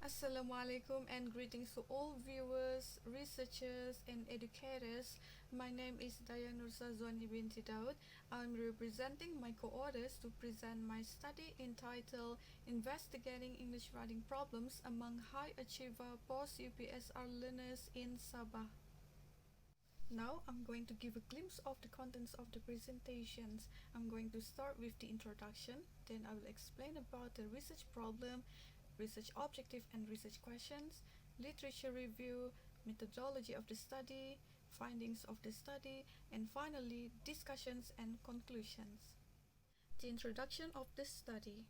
Assalamualaikum and greetings to all viewers, researchers and educators. My name is Nursazwani Daud. I'm representing my co-authors to present my study entitled Investigating English Writing Problems Among High Achiever Post-UPSR Learners in Sabah. Now I'm going to give a glimpse of the contents of the presentations. I'm going to start with the introduction, then I will explain about the research problem, research objective and research questions, literature review, methodology of the study, findings of the study, and finally discussions and conclusions. The introduction of the study.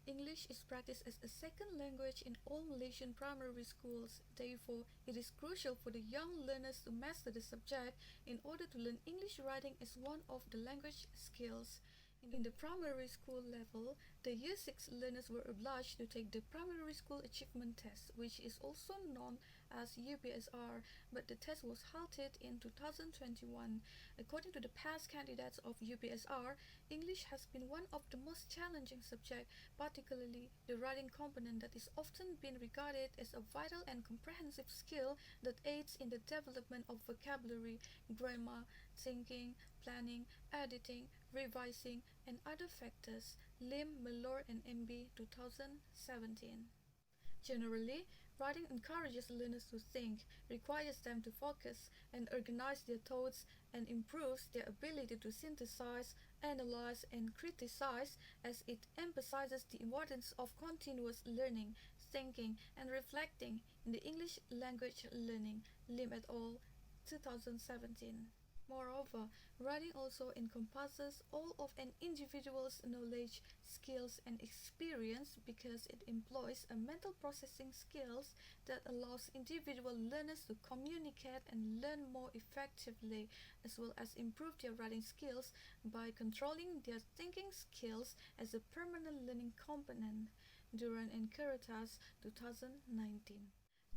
English is practiced as a second language in all Malaysian primary schools. Therefore, it is crucial for the young learners to master the subject in order to learn English writing as one of the language skills. In the primary school level, the Year 6 learners were obliged to take the Primary School Achievement Test, which is also known as UPSR, but the test was halted in 2021. According to the past candidates of UPSR, English has been one of the most challenging subjects, particularly the writing component that is often been regarded as a vital and comprehensive skill that aids in the development of vocabulary, grammar, thinking, planning, editing, revising, and other factors. Lim, Malor, and MB 2017. Generally, writing encourages learners to think, requires them to focus and organize their thoughts, and improves their ability to synthesize, analyze, and criticize, as it emphasizes the importance of continuous learning, thinking, and reflecting in the English language learning. Lim et al. 2017. Moreover, writing also encompasses all of an individual's knowledge, skills, and experience because it employs a mental processing skills that allows individual learners to communicate and learn more effectively, as well as improve their writing skills by controlling their thinking skills as a permanent learning component. Duran and Caritas, 2019.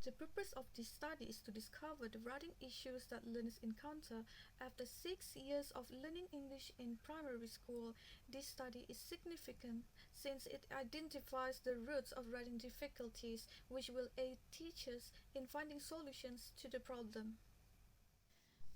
The purpose of this study is to discover the writing issues that learners encounter after 6 years of learning English in primary school. This study is significant since it identifies the roots of writing difficulties, which will aid teachers in finding solutions to the problem.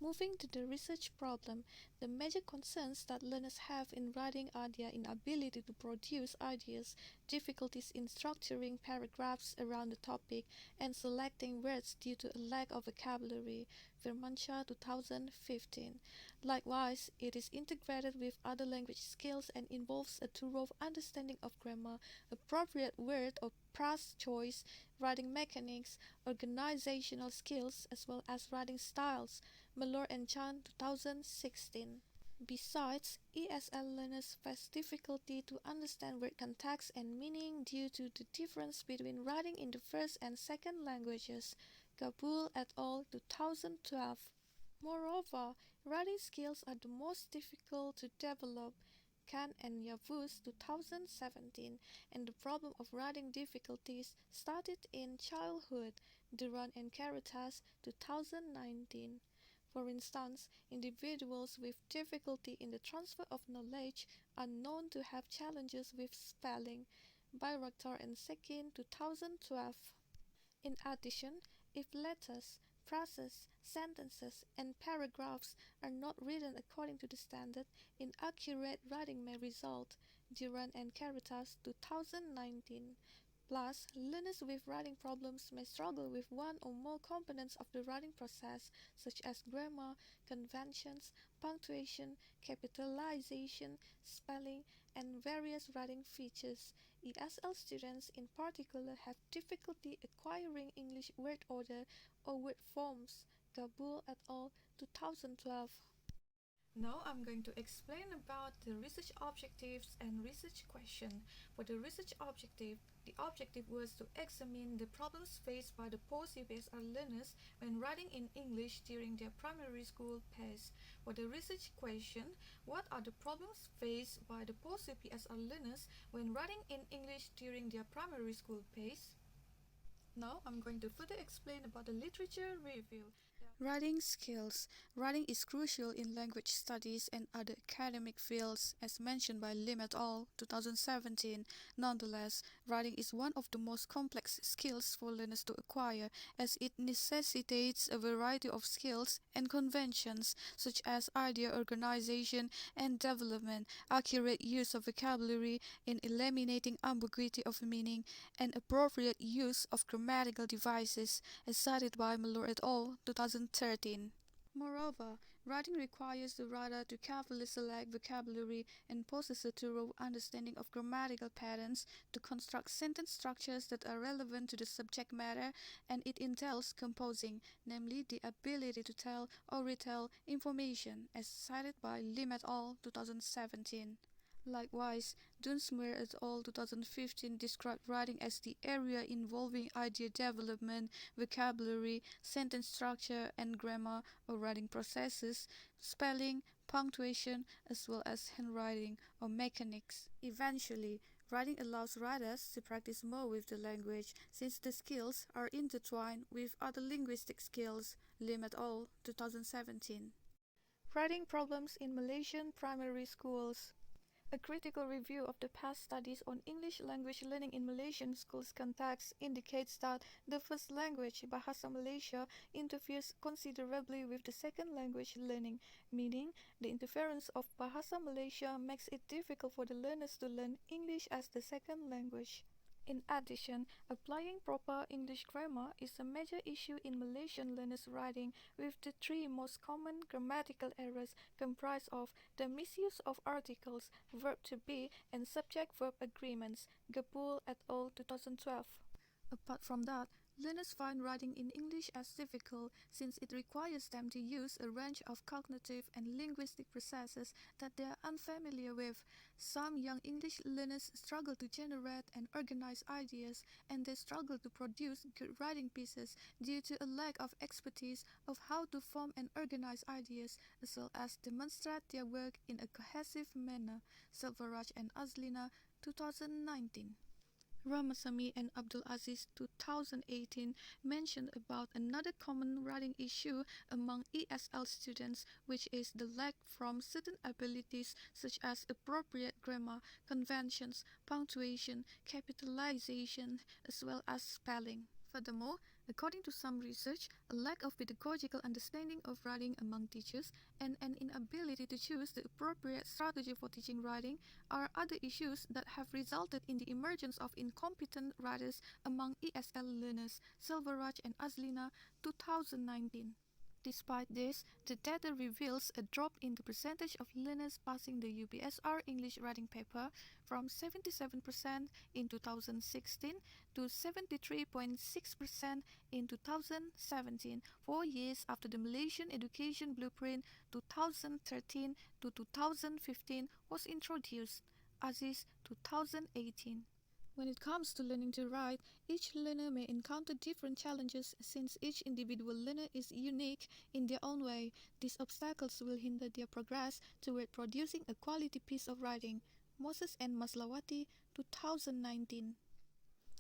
Moving to the research problem, the major concerns that learners have in writing are their inability to produce ideas, difficulties in structuring paragraphs around the topic, and selecting words due to a lack of vocabulary. Firmansyah 2015. Likewise, it is integrated with other language skills and involves a thorough understanding of grammar, appropriate word or phrase choice, writing mechanics, organizational skills, as well as writing styles. Malor and Chan 2016. Besides, ESL learners face difficulty to understand word context and meaning due to the difference between writing in the first and second languages. Kabul et al. 2012. Moreover, writing skills are the most difficult to develop. Khan and Yavuz 2017, and the problem of writing difficulties started in childhood. Duran and Caritas 2019. For instance, individuals with difficulty in the transfer of knowledge are known to have challenges with spelling. Bayraktar and Sekin 2012. In addition, if letters, phrases, sentences, and paragraphs are not written according to the standard, inaccurate writing may result. Duran and Caritas 2019. Plus, learners with writing problems may struggle with one or more components of the writing process, such as grammar, conventions, punctuation, capitalization, spelling, and various writing features. ESL students in particular have difficulty acquiring English word order or word forms. Gabul et al. 2012. Now I'm going to explain about the research objectives and research question. For the research objective, the objective was to examine the problems faced by the post-UPSR learners when writing in English during their primary school phase. For the research question, what are the problems faced by the post-UPSR learners when writing in English during their primary school phase? Now I'm going to further explain about the literature review. Writing skills. Writing is crucial in language studies and other academic fields, as mentioned by Lim et al. 2017. Nonetheless, writing is one of the most complex skills for learners to acquire, as it necessitates a variety of skills and conventions, such as idea organization and development, accurate use of vocabulary in eliminating ambiguity of meaning, and appropriate use of grammatical devices, as cited by Malloy et al. 2013. Moreover, writing requires the writer to carefully select vocabulary and possess a thorough understanding of grammatical patterns to construct sentence structures that are relevant to the subject matter, and it entails composing, namely the ability to tell or retell information, as cited by Lim et al. 2017. Likewise, Dunsmuir et al. 2015 described writing as the area involving idea development, vocabulary, sentence structure, and grammar or writing processes, spelling, punctuation, as well as handwriting or mechanics. Eventually, writing allows writers to practice more with the language, since the skills are intertwined with other linguistic skills. Lim et al. 2017. Writing problems in Malaysian primary schools. A critical review of the past studies on English language learning in Malaysian schools context indicates that the first language, Bahasa Malaysia, interferes considerably with the second language learning, meaning the interference of Bahasa Malaysia makes it difficult for the learners to learn English as the second language. In addition, applying proper English grammar is a major issue in Malaysian learners' writing, with the three most common grammatical errors comprised of the misuse of articles, verb to be, and subject-verb agreements. Gapul et al. 2012. Apart from that, learners find writing in English as difficult since it requires them to use a range of cognitive and linguistic processes that they are unfamiliar with. Some young English learners struggle to generate and organize ideas, and they struggle to produce good writing pieces due to a lack of expertise of how to form and organize ideas, as well as demonstrate their work in a cohesive manner. Selvaraj and Azlina, 2019. Ramasamy and Abdul Aziz 2018 mentioned about another common writing issue among ESL students, which is the lack from certain abilities such as appropriate grammar, conventions, punctuation, capitalization, as well as spelling. Furthermore, according to some research, a lack of pedagogical understanding of writing among teachers and an inability to choose the appropriate strategy for teaching writing are other issues that have resulted in the emergence of incompetent writers among ESL learners. Selvaraj and Azlina, 2019. Despite this, the data reveals a drop in the percentage of learners passing the UPSR English writing paper from 77% in 2016 to 73.6% in 2017, 4 years after the Malaysian Education Blueprint 2013 to 2015 was introduced. Aziz, 2018. When it comes to learning to write, each learner may encounter different challenges since each individual learner is unique in their own way. These obstacles will hinder their progress toward producing a quality piece of writing. Moses and Maslawati, 2019.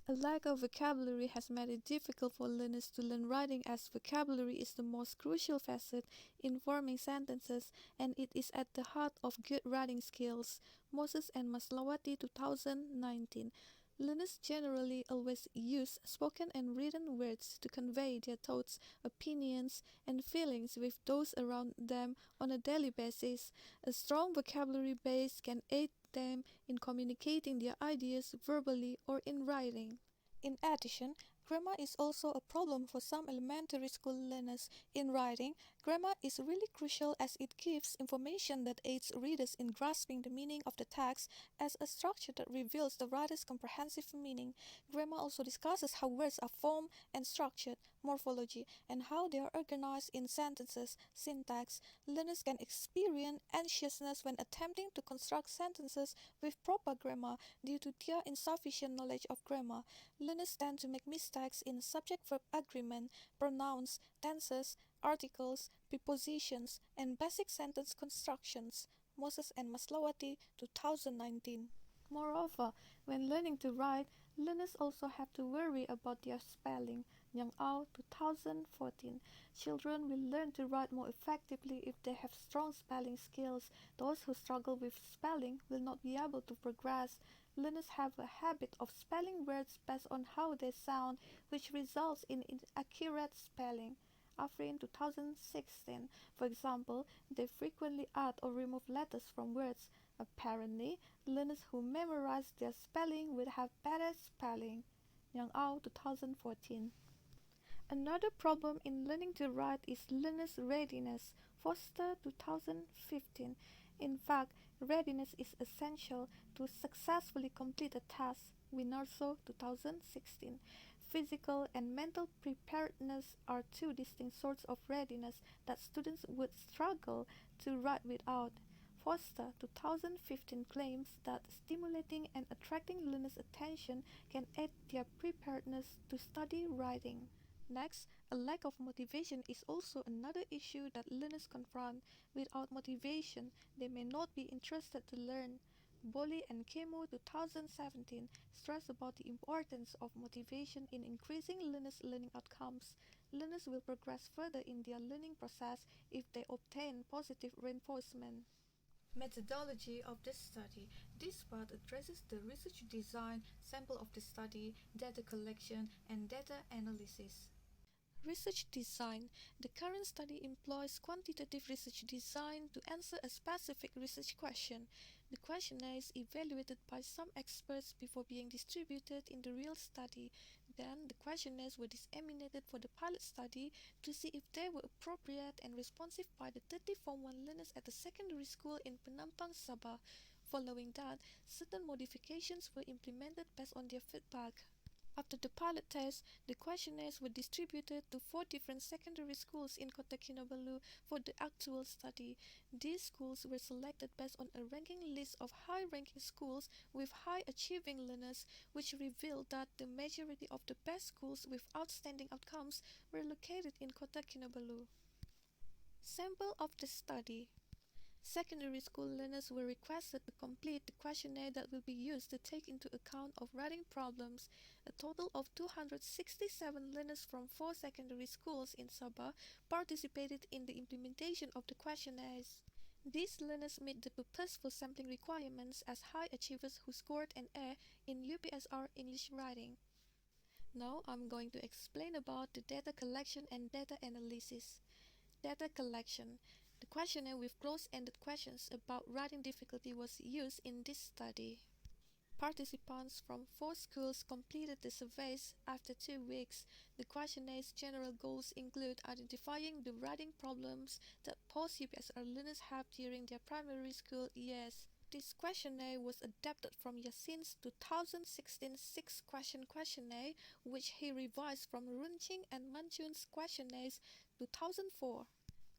A lack of vocabulary has made it difficult for learners to learn writing, as vocabulary is the most crucial facet in forming sentences, and it is at the heart of good writing skills. Moses and Maslawati, 2019. Learners generally always use spoken and written words to convey their thoughts, opinions, and feelings with those around them on a daily basis. A strong vocabulary base can aid them in communicating their ideas verbally or in writing. In addition, grammar is also a problem for some elementary school learners. In writing, grammar is really crucial as it gives information that aids readers in grasping the meaning of the text as a structure that reveals the writer's comprehensive meaning. Grammar also discusses how words are formed and structured, morphology, and how they are organized in sentences, syntax. Learners can experience anxiousness when attempting to construct sentences with proper grammar due to their insufficient knowledge of grammar. Learners tend to make mistakes in subject-verb agreement, pronouns, tenses, articles, prepositions, and basic sentence constructions. Moses and Maslawati, 2019. Moreover, when learning to write, Learners also have to worry about their spelling. Yang Ao 2014. Children will learn to write more effectively if they have strong spelling skills. Those who struggle with spelling will not be able to progress. Learners have a habit of spelling words based on how they sound, which results in inaccurate spelling. Afrin 2016. For example, they frequently add or remove letters from words. Apparently, learners who memorize their spelling will have better spelling. Yang Ao 2014. Another problem in learning to write is learners' readiness. Foster 2015. In fact, readiness is essential to successfully complete a task. Winarso 2016. Physical and mental preparedness are two distinct sorts of readiness that students would struggle to write without. Foster 2015 claims that stimulating and attracting learners' attention can aid their preparedness to study writing. Next, a lack of motivation is also another issue that learners confront. Without motivation, they may not be interested to learn. Boli and Kemo 2017 stress about the importance of motivation in increasing learners' learning outcomes. Learners will progress further in their learning process if they obtain positive reinforcement. Methodology of the study. This part addresses the research design, sample of the study, data collection, and data analysis. Research design. The current study employs quantitative research design to answer a specific research question. The questionnaire is evaluated by some experts before being distributed in the real study. Then, the questionnaires were disseminated for the pilot study to see if they were appropriate and responsive by the 30 Form 1 learners at a secondary school in Penampang, Sabah. Following that, certain modifications were implemented based on their feedback. After the pilot test, the questionnaires were distributed to 4 different secondary schools in Kota Kinabalu for the actual study. These schools were selected based on a ranking list of high-ranking schools with high-achieving learners, which revealed that the majority of the best schools with outstanding outcomes were located in Kota Kinabalu. Sample of the study. Secondary school learners were requested to complete the questionnaire that will be used to take into account of writing problems. A total of 267 learners from 4 secondary schools in Sabah participated in the implementation of the questionnaires. These learners met the purposeful sampling requirements as high achievers who scored an A in UPSR English writing. Now I'm going to explain about the data collection and data analysis. Data collection. The questionnaire with close-ended questions about writing difficulty was used in this study. Participants from 4 schools completed the surveys after 2 weeks. The questionnaires' general goals include identifying the writing problems that post-UPSR learners have during their primary school years. This questionnaire was adapted from Yasin's 2016 6-question questionnaire, which he revised from Runching and Manchun's questionnaires 2004.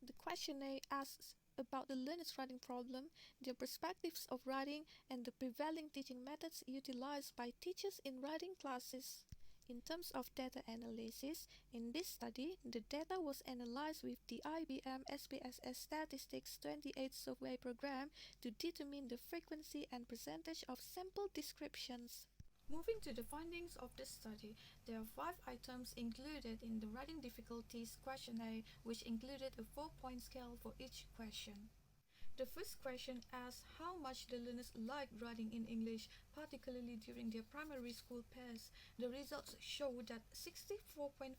The questionnaire asks about the learner's writing problem, their perspectives of writing, and the prevailing teaching methods utilized by teachers in writing classes. In terms of data analysis, in this study, the data was analyzed with the IBM SPSS Statistics 28 software program to determine the frequency and percentage of sample descriptions. Moving to the findings of the study, there are 5 items included in the writing difficulties questionnaire, which included a 4-point scale for each question. The first question asks how much the learners like writing in English, particularly during their primary school pairs. The results show that 64.5%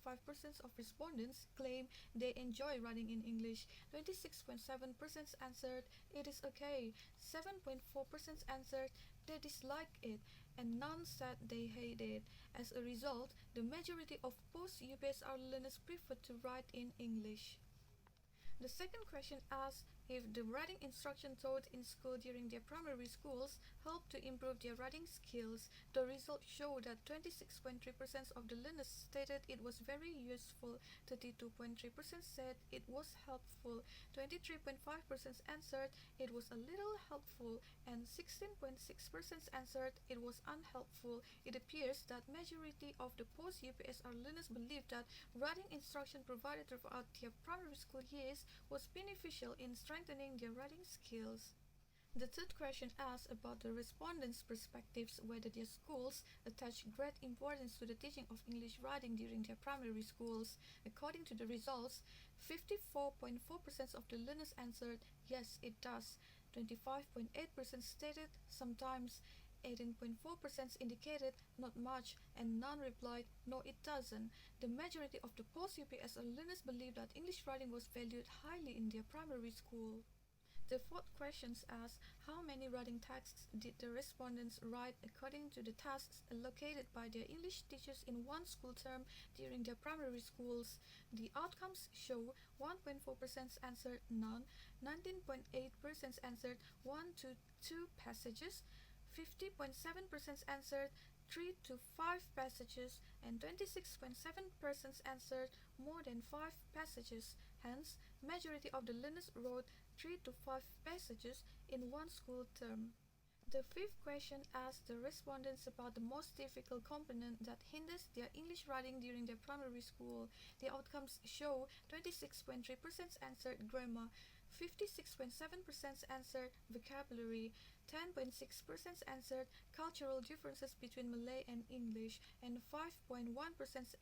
of respondents claim they enjoy writing in English, 26.7% answered it is okay, 7.4% answered they dislike it, and none said they hate it. As a result, the majority of post-UPSR learners prefer to write in English. The second question asks if the writing instruction taught in school during their primary schools helped to improve their writing skills. The results show that 26.3% of the learners stated it was very useful, 32.3% said it was helpful, 23.5% answered it was a little helpful, and 16.6% answered it was unhelpful. It appears that majority of the post-UPSR learners believe that writing instruction provided throughout their primary school years was beneficial in strengthening their writing skills. The third question asks about the respondents' perspectives whether their schools attach great importance to the teaching of English writing during their primary schools. According to the results, 54.4% of the learners answered yes, it does. 25.8% stated sometimes. 18.4% indicated not much, and none replied no, it doesn't. The majority of the post-UPSR learners believe that English writing was valued highly in their primary school. The fourth question asks how many writing tasks did the respondents write according to the tasks allocated by their English teachers in one school term during their primary schools. The outcomes show 1.4% answered none, 19.8% answered 1 to 2 passages, 50.7% answered 3 to 5 passages, and 26.7% answered more than 5 passages. Hence, majority of the learners wrote 3 to 5 passages in one school term. The fifth question asked the respondents about the most difficult component that hinders their English writing during their primary school. The outcomes show 26.3% answered grammar, 56.7% answered vocabulary, 10.6% answered cultural differences between Malay and English, and 5.1%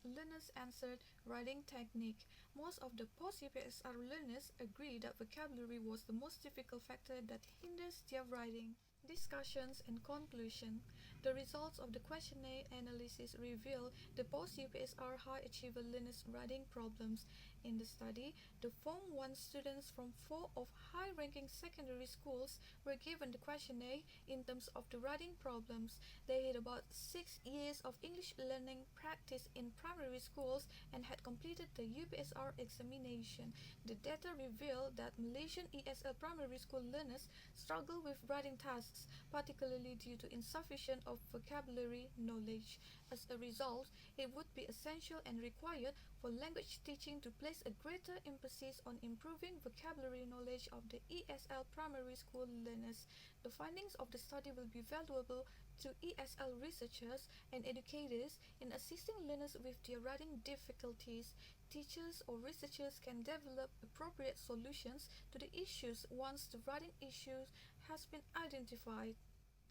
learners answered writing technique. Most of the post-UPSR learners agree that vocabulary was the most difficult factor that hinders their writing. Discussions and conclusion. The results of the questionnaire analysis reveal the post-UPSR high achiever learners' writing problems. In the study, the Form 1 students from 4 of high-ranking secondary schools were given the questionnaire in terms of the writing problems. They had about 6 years of English learning practice in primary schools and had completed the UPSR examination. The data reveal that Malaysian ESL primary school learners struggle with writing tasks, particularly due to insufficient of vocabulary knowledge. As a result, it would be essential and required for language teaching to place a greater emphasis on improving vocabulary knowledge of the ESL primary school learners. The findings of the study will be valuable to ESL researchers and educators in assisting learners with their writing difficulties. Teachers or researchers can develop appropriate solutions to the issues once the writing issue has been identified.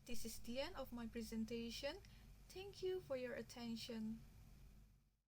This is the end of my presentation. Thank you for your attention.